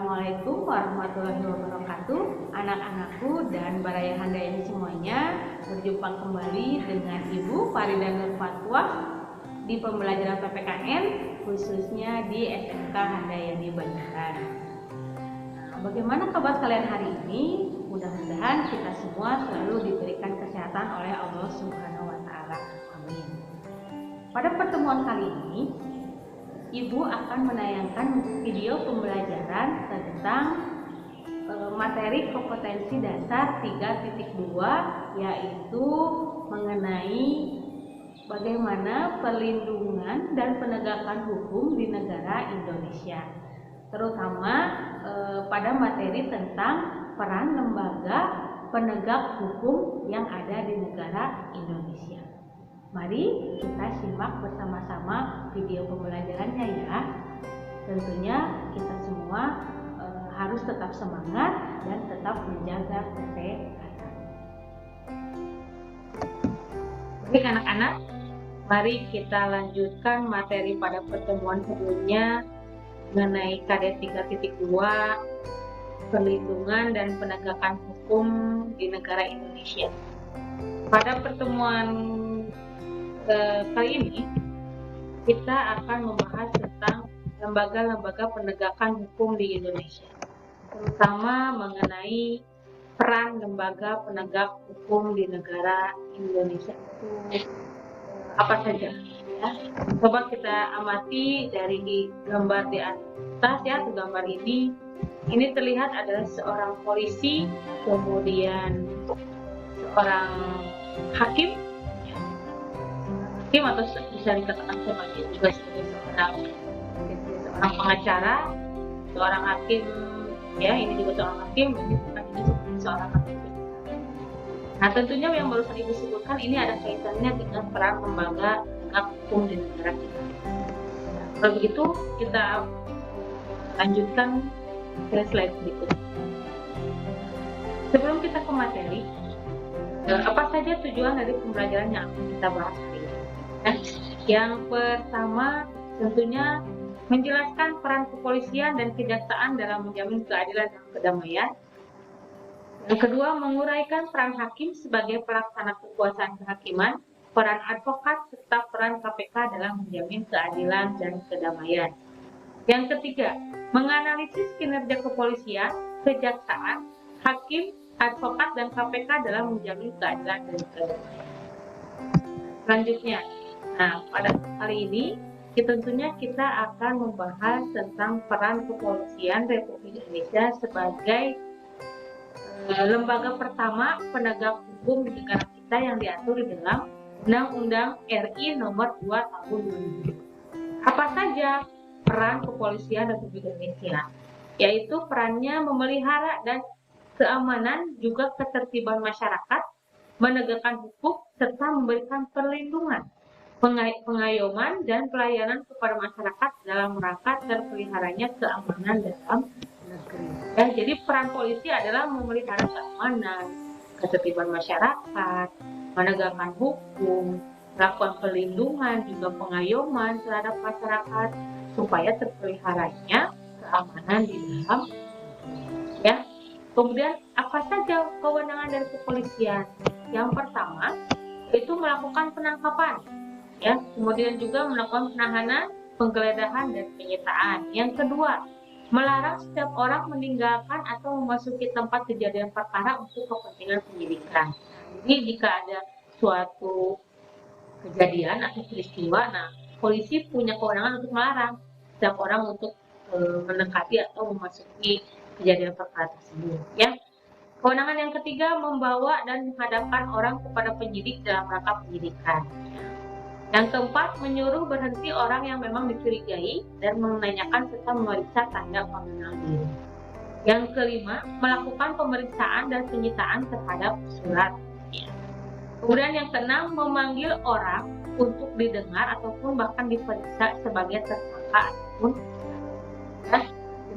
Assalamualaikum warahmatullahi wabarakatuh, anak-anakku dan baraya handayani semuanya. Berjumpa kembali dengan Ibu Farida Nur Fatwa di pembelajaran PPKN, khususnya di SMK Handayani Banjaran. Bagaimana kabar kalian hari ini? Mudah-mudahan kita semua selalu diberikan kesehatan oleh Allah Subhanahu wa Ta'ala. Amin. Pada pertemuan kali ini, Ibu akan menayangkan video pembelajaran tentang materi kompetensi dasar 3.2, yaitu mengenai bagaimana perlindungan dan penegakan hukum di negara Indonesia, terutama pada materi tentang peran lembaga penegak hukum yang ada di negara Indonesia. Mari kita simak bersama-sama video pembelajarannya ya. Tentunya kita semua harus tetap semangat dan tetap menjaga kesehatan. Baik anak-anak, mari kita lanjutkan materi pada pertemuan sebelumnya mengenai KD 3.2, perlindungan dan penegakan hukum di negara Indonesia. Pada pertemuan kali ini kita akan membahas tentang lembaga-lembaga penegakan hukum di Indonesia, terutama mengenai peran lembaga penegak hukum di negara Indonesia itu apa saja ya. Coba kita amati dari gambar di atas ya. Di gambar ini terlihat adalah seorang polisi, kemudian seorang hakim atau bisa dikatakan sebagai juga sebagai seorang pengacara, seorang hakim ya, ini juga seorang hakim, ini seorang hakim. Nah, tentunya yang barusan Ibu sebutkan ini ada kaitannya dengan peran lembaga penegak hukum di negara kita. Kalau begitu kita lanjutkan ke slide berikutnya. Sebelum kita ke materi, apa saja tujuan dari pembelajaran yang akan kita bahas hari ini? Yang pertama tentunya menjelaskan peran kepolisian dan kejaksaan dalam menjamin keadilan dan kedamaian. Yang kedua, menguraikan peran hakim sebagai pelaksana kekuasaan kehakiman, peran advokat serta peran KPK dalam menjamin keadilan dan kedamaian. Yang ketiga, menganalisis kinerja kepolisian, kejaksaan, hakim, advokat dan KPK dalam menjamin keadilan dan kedamaian. Selanjutnya, nah, pada kali ini tentunya kita akan membahas tentang peran kepolisian Republik Indonesia sebagai lembaga pertama penegak hukum di negara kita yang diatur di dalam Undang-Undang RI Nomor 2 Tahun 2000. Apa saja peran kepolisian Republik Indonesia? Yaitu perannya memelihara dan keamanan juga ketertiban masyarakat, menegakkan hukum serta memberikan perlindungan, pengayoman dan pelayanan kepada masyarakat dalam rangka terpeliharanya keamanan dalam negeri. Ya, jadi peran polisi adalah memelihara keamanan, ketertiban masyarakat, menegakkan hukum, melakukan perlindungan juga pengayoman terhadap masyarakat supaya terpeliharanya keamanan di dalam ya. Kemudian apa saja kewenangan dari kepolisian? Yang pertama itu melakukan penangkapan ya, kemudian juga melakukan penahanan, penggeledahan dan penyitaan. Yang kedua, melarang setiap orang meninggalkan atau memasuki tempat kejadian perkara untuk kepentingan penyidikan. Jadi jika ada suatu kejadian atau peristiwa, nah polisi punya kewenangan untuk melarang setiap orang untuk mendekati atau memasuki kejadian perkara tersebut ya. Kewenangan yang ketiga, membawa dan menghadapkan orang kepada penyidik dalam rangka penyidikan. Yang keempat, menyuruh berhenti orang yang memang dicurigai dan menanyakan serta memeriksa tanda pengenal diri. Yang kelima, melakukan pemeriksaan dan penyitaan terhadap surat. Ya. Kemudian yang keenam, memanggil orang untuk didengar ataupun bahkan diperiksa sebagai tersangka ataupun ya.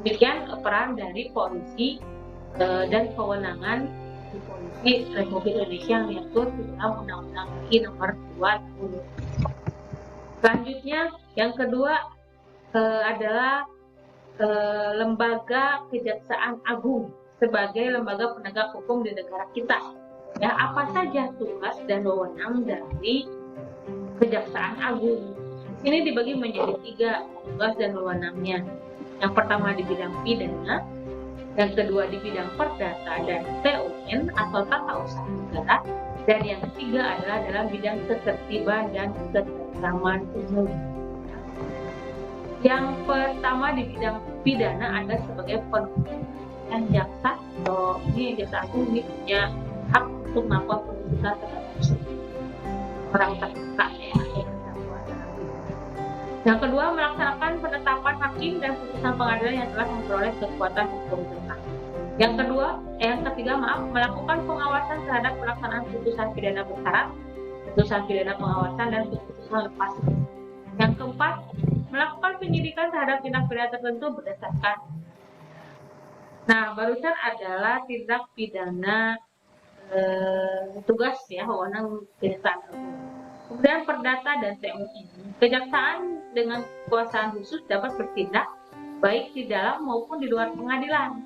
Demikian peran dari polisi dan kewenangan di Polisi Republik Indonesia yang diatur di dalam Undang-Undang RI Nomor 2 Tahun 2000. Selanjutnya, yang kedua adalah lembaga Kejaksaan Agung sebagai lembaga penegak hukum di negara kita. Ya, apa saja tugas dan wewenang dari Kejaksaan Agung? Di sini dibagi menjadi 3 tugas dan wewenangnya. Yang pertama di bidang pidana, yang kedua di bidang perdata dan TUN atau tata usaha negara, dan yang ketiga adalah dalam bidang ketertiban dan ketentraman umum. Yang pertama di bidang pidana ada sebagai penuntutan jaksa, atau ini jaksa agung ini punya hak untuk melakukan penuntutan terhadap orang terkena ya. Yang kedua, melaksanakan penetapan hakim dan putusan pengadilan yang telah memperoleh kekuatan hukum tetap. Yang ketiga, melakukan pengawasan terhadap pelaksanaan putusan pidana bersyarat, putusan pidana pengawasan, dan putusan lepas. Yang keempat, melakukan penyidikan terhadap tindak pidana tertentu berdasarkan. Nah, barusan adalah tindak pidana tugas ya, wewenang kejaksaan. Kemudian perdata dan TUN. Kejaksaan dengan kekuasaan khusus dapat bertindak baik di dalam maupun di luar pengadilan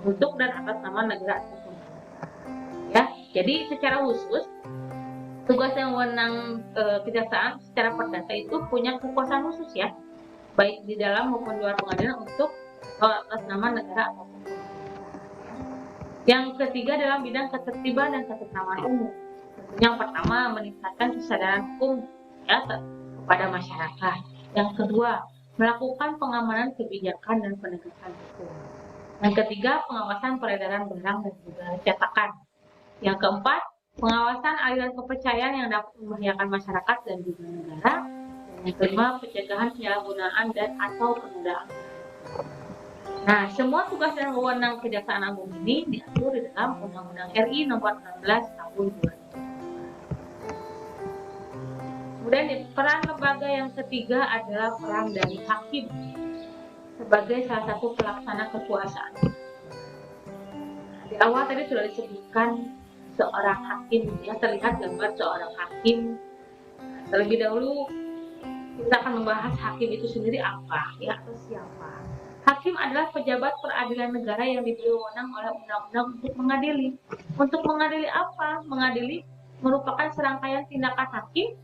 untuk dan atas nama negara atau pemerintah. Ya, jadi secara khusus tugas dan wewenang kejaksaan secara perdata itu punya kekuasaan khusus ya, baik di dalam maupun di luar pengadilan untuk atas nama negara atau pemerintah. Yang ketiga dalam bidang ketertiban dan ketentraman umum. Yang pertama, meningkatkan kesadaran hukum ya, kepada masyarakat. Yang kedua, melakukan pengamanan kebijakan dan penegakan hukum. Yang ketiga, pengawasan peredaran barang dan juga cetakan. Yang keempat, pengawasan aliran kepercayaan yang dapat membahayakan masyarakat dan juga negara. Dan yang kelima, pencegahan penyalahgunaan dan atau penodaan. Nah, semua tugas dan wewenang Kejaksaan Agung ini diatur di dalam Undang-Undang RI Nomor 16 Tahun 2000. Kemudian peran lembaga yang ketiga adalah peran dari hakim sebagai salah satu pelaksana kekuasaan. Di awal tadi sudah disebutkan seorang hakim, ya, terlihat gambar seorang hakim. Terlebih dahulu kita akan membahas hakim itu sendiri apa, ya, atau siapa. Hakim adalah pejabat peradilan negara yang diberi wewenang oleh undang-undang untuk mengadili. Untuk mengadili apa? Mengadili merupakan serangkaian tindakan hakim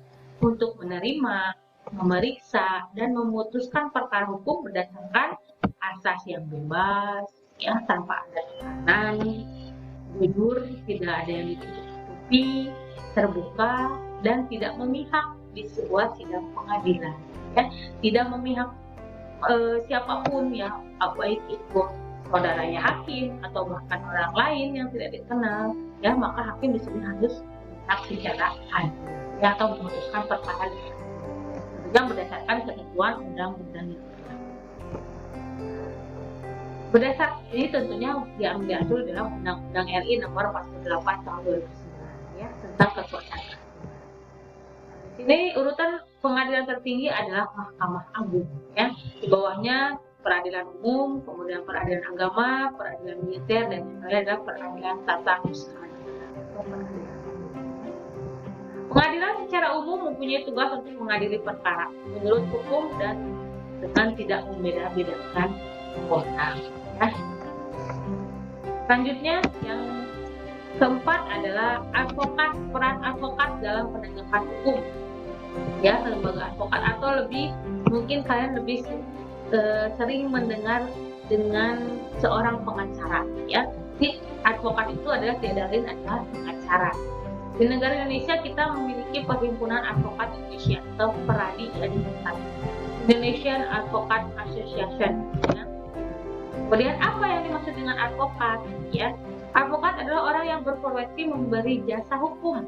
untuk menerima, memeriksa, dan memutuskan perkara hukum berdasarkan asas yang bebas, ya, tanpa ada tekanan, jujur, tidak ada yang ditutupi, terbuka, dan tidak memihak di sebuah sidang pengadilan. Ya, tidak memihak siapapun ya, baik itu saudaranya hakim atau bahkan orang lain yang tidak dikenal, ya, maka hakim di sini harus bertindak secara adil, ya, atau memutuskan perkara yang berdasarkan ketentuan undang-undang itu. Berdasar ini tentunya yang diatur dalam Undang-Undang RI Nomor 48 Tahun 2009 ya, tentang kekuasaan. Di sini urutan pengadilan tertinggi adalah Mahkamah Agung ya. Di bawahnya peradilan umum, kemudian peradilan agama, peradilan militer, dan yang terakhir adalah peradilan tata usaha negara atau pengadilan. Pengadilan secara umum mempunyai tugas untuk mengadili perkara menurut hukum dan dengan tidak membeda-bedakan wewenang. Ya. Selanjutnya yang keempat adalah advokat, peran advokat dalam penegakan hukum. Ya, lembaga advokat, atau lebih mungkin kalian lebih sering mendengar dengan seorang pengacara. Ya, si advokat itu adalah tidak lain adalah pengacara. Di negara Indonesia kita memiliki Perhimpunan Advokat Indonesia atau PERADI ya, Indonesian Advocate Association. Ya. Kemudian apa yang dimaksud dengan advokat? Ya, advokat adalah orang yang berprofesi memberi jasa hukum,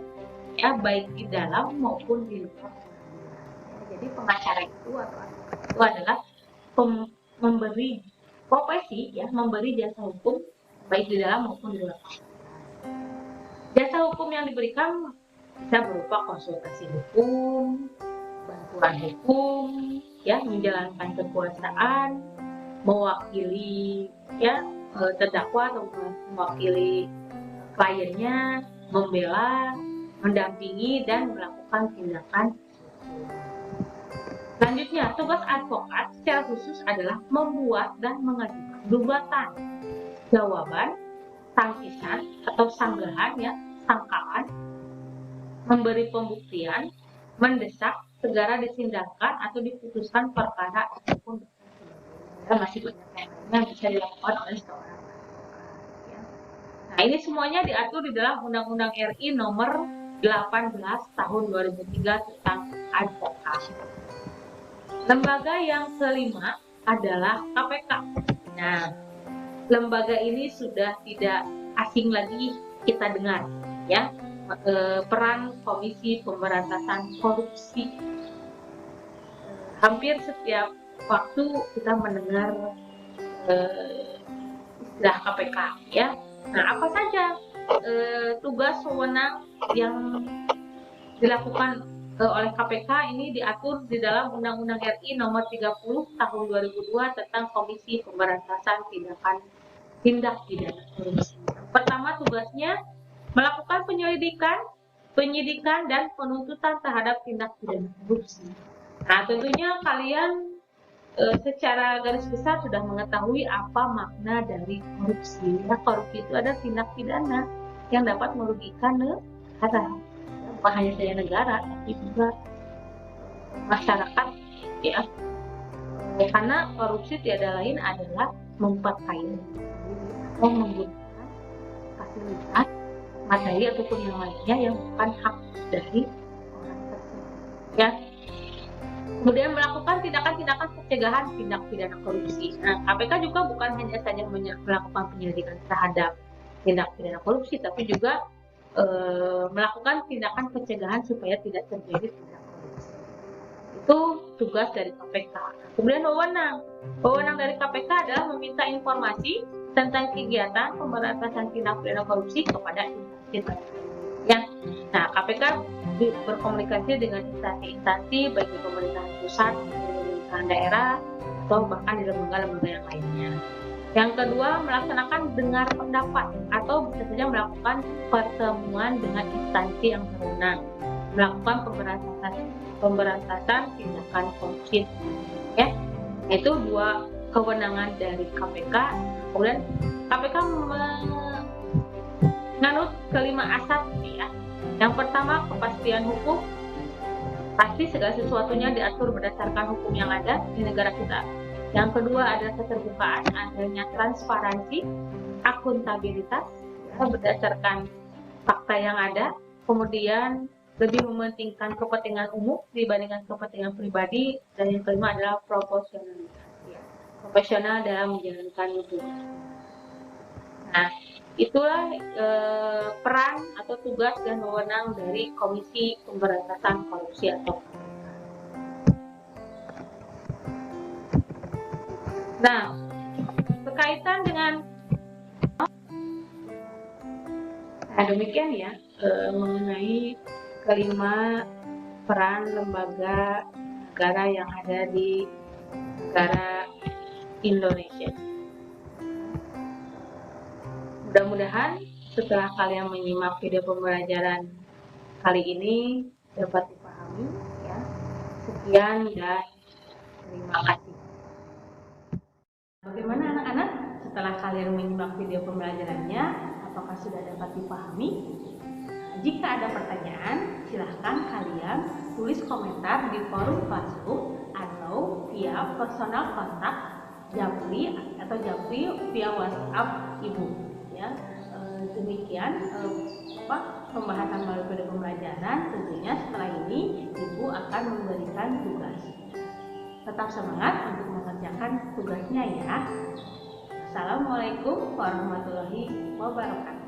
ya, baik di dalam maupun di luar. Jadi pengacara itu atau advokat itu adalah memberi profesi, ya, memberi jasa hukum baik di dalam maupun di luar. Jasa hukum yang diberikan bisa berupa konsultasi hukum, bantuan hukum, ya, menjalankan kekuasaan, mewakili, ya, terdakwa atau mewakili kliennya, membela, mendampingi, dan melakukan tindakan. Selanjutnya, tugas advokat secara khusus adalah membuat dan mengajukan gugatan, jawaban, tangkisan atau sanggahan, ya, sangkaan, memberi pembuktian, mendesak segera disindangkan atau diputuskan perkara ataupun masih banyak yang lainnya bisa dilakukan oleh seorang advokat, ya. Nah, ini semuanya diatur di dalam Undang-Undang RI nomor 18 tahun 2003 tentang advokat. Lembaga yang kelima adalah KPK. Nah, lembaga ini sudah tidak asing lagi kita dengar, ya, peran Komisi Pemberantasan Korupsi. Hampir setiap waktu kita mendengar istilah KPK, ya. Nah, apa saja tugas wewenang yang dilakukan oleh KPK ini diatur di dalam Undang-Undang RI nomor 30 tahun 2002 tentang Komisi Pemberantasan Tindak Pidana Korupsi. Pertama, tugasnya melakukan penyelidikan, penyidikan, dan penuntutan terhadap tindak pidana korupsi. Nah, tentunya kalian secara garis besar sudah mengetahui apa makna dari korupsi. Ya, korupsi itu ada tindak pidana yang dapat merugikan negara. Bukan hanya saja negara, tapi juga masyarakat, ya. Karena korupsi tiada lain adalah memperkaya atau menggunakan fasilitas, materi ataupun yang lainnya yang bukan hak dari orang tersebut, ya. Kemudian melakukan tindakan-tindakan pencegahan tindak pidana korupsi. Nah, KPK juga bukan hanya saja melakukan penyelidikan terhadap tindak pidana korupsi, tapi juga melakukan tindakan pencegahan supaya tidak terjadi tindak korupsi. Itu tugas dari KPK. Kemudian wewenang dari KPK adalah meminta informasi tentang kegiatan pemberantasan tindak pidana korupsi kepada instansi, ya. Nah, KPK berkomunikasi dengan instansi-instansi baik di pemerintahan pusat, pemerintahan daerah, atau bahkan di lembaga-lembaga yang lainnya. Yang kedua, melaksanakan dengar pendapat atau bisa saja melakukan pertemuan dengan instansi yang berwenang, melakukan pemberantasan tindakan korupsi, ya. Itu dua kewenangan dari KPK. Kemudian KPK menganut kelima asas, ya. Yang pertama, kepastian hukum. Pasti segala sesuatunya diatur berdasarkan hukum yang ada di negara kita. Yang kedua adalah keterbukaan, adanya transparansi, akuntabilitas, ya, berdasarkan fakta yang ada. Kemudian lebih mementingkan kepentingan umum dibandingkan kepentingan pribadi. Dan yang kelima adalah proporsionalitas, ya, profesional dalam menjalankan tugas. Nah, itulah peran atau tugas dan wewenang dari Komisi Pemberantasan Korupsi atau KPK. Nah, berkaitan dengan demikian, ya, mengenai kelima peran lembaga negara yang ada di negara Indonesia. Mudah-mudahan setelah kalian menyimak video pembelajaran kali ini dapat dipahami, ya. Sekian dan terima kasih. Bagaimana anak-anak? Setelah kalian menyimak video pembelajarannya, apakah sudah dapat dipahami? Jika ada pertanyaan, silahkan kalian tulis komentar di forum Facebook atau via personal kontak Japri via WhatsApp Ibu, ya. Demikian pembahasan melalui video pembelajaran. Tentunya setelah ini Ibu akan memberikan tugas. Tetap semangat untuk mengerjakan tugasnya, ya. Assalamualaikum warahmatullahi wabarakatuh.